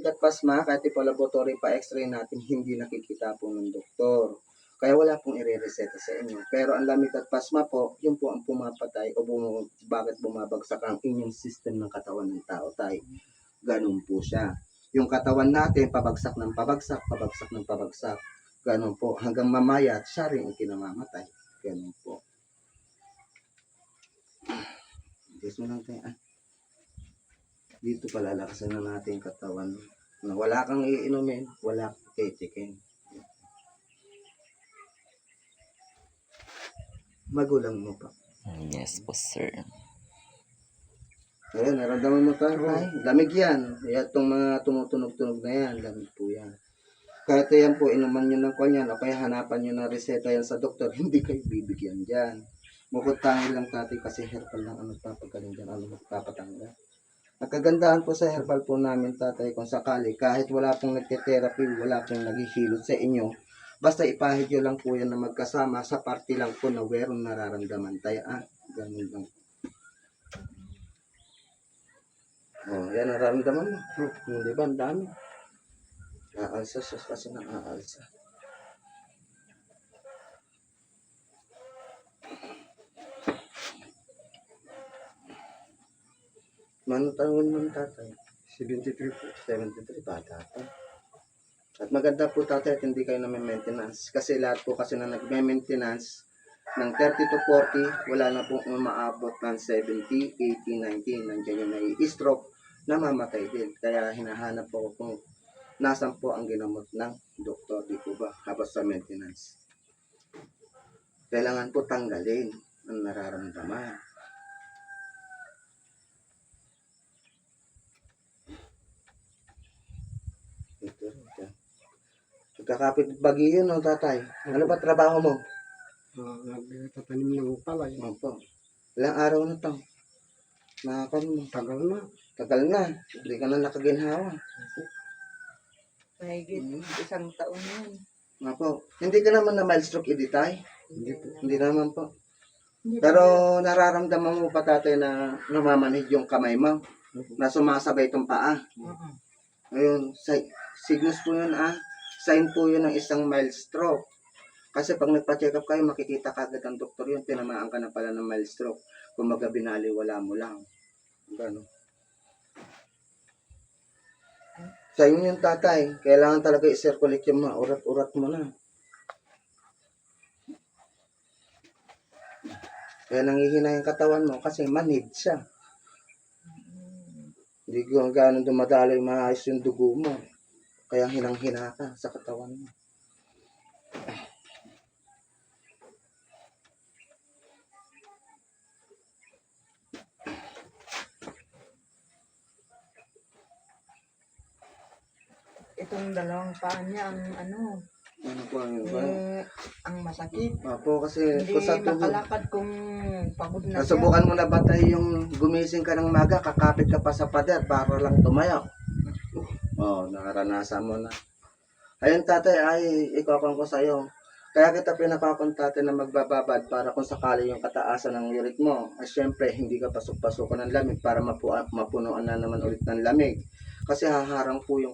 at pasma, kahit ipa-laboratory pa x-ray natin, hindi nakikita po ng doktor. Kaya wala pong ire-reseta sa inyo. Pero ang lamig at pasma po, yun po ang pumapatay o bakit bumabagsak ang immune system ng katawan ng tao tayo. Ganun po siya. Yung katawan natin, pabagsak ng pabagsak, pabagsak ng pabagsak. Ganun po. Hanggang mamaya, siya rin ang kinamamatay. Ganun po. Gusto mo lang tayo. Dito palalakasan na natin yung katawan. Na wala kang iinumin, wala kang titikin. Magulang mo pa. Yes po, sir. Ayan, naramdaman mo tayo. Ay, lamig yan. Itong mga tumutunog-tunog na yan, lamig po yan. Kahit yan po, inuman nyo ng kanyan, o kaya hanapan nyo ng reseta yan sa doktor, hindi kayo bibigyan dyan. Bukod tayo lang tatay kasi herbal lang ang nagpapagaling dyan, ano magpapatanggal. Ang kagandahan po sa herbal po namin tatay, kung sakali, kahit wala pong nagte-therapy, wala pong naghihilot sa inyo, basta ipahid nyo lang po yan na magkasama sa party lang po na werong nararamdaman tayo. Ganun lang. Yan nararamdaman mo. Di ba? Ang dami. Aalsa siya kasi aalsa. Mano taon mo tatay? 73 po. 73, bata pa. At maganda po tatay at hindi kayo na may maintenance. Kasi lahat po kasi na nagme-maintenance ng 30 to 40, wala na pong umaabot ng 70, 80, 90. Nandiyan yung may stroke, namamatay din. Kaya hinahanap po kung nasan po ang ginamot ng doktor, di po ba? Habang sa maintenance. Kailangan po tanggalin ang nararamdaman. Ito. Pagkakapit bagyo yun, no, tatay? Ano ba trabaho mo? Nagtatanim ng palay. Opo. Ilang araw na to? Nakakon mo. Tagal na. Tagal na. Hindi ka na nakaginhawa. Mahigit isang taon yan. Opo. Hindi ka naman na mild stroke editay? Hindi po. Hindi naman po. Pero nararamdaman mo pa tatay na namamanhid yung kamay mo? Na sumasabay itong paa? Ayun. Signals po yun Sign po yun ng isang mild stroke. Kasi pag nagpa-check up kayo, makikita kagad ang doktor yun, tinamaan ka na pala ng mild stroke. Kung binaliwala mo lang. Gano'n. Sa inyo yung tatay, kailangan talaga i-circulate yung mga urat-urat mo na. Kaya nangihina yung katawan mo kasi manhid siya. Hindi ko gano'n dumadalo yung maayos yung dugo mo. Kaya hinang-hina ka sa katawan mo. Itong dalawang paa niya ang ano po ang masakit. Opo, kasi Hindi makalakad kung pagod na siya. nasubukan mo na ba tayo yung gumising ka ng maga, kakapit ka pa sa pader para lang tumayo? Naranasan mo na. Ayun tatay, ikukuhan ko sa'yo. Kaya kita pinakakontate na magbababad para kung sakali yung kataasan ng uric mo. Syempre, hindi ka pasok-pasukan ng lamig para mapunuan na naman ulit ng lamig. Kasi haharang po yung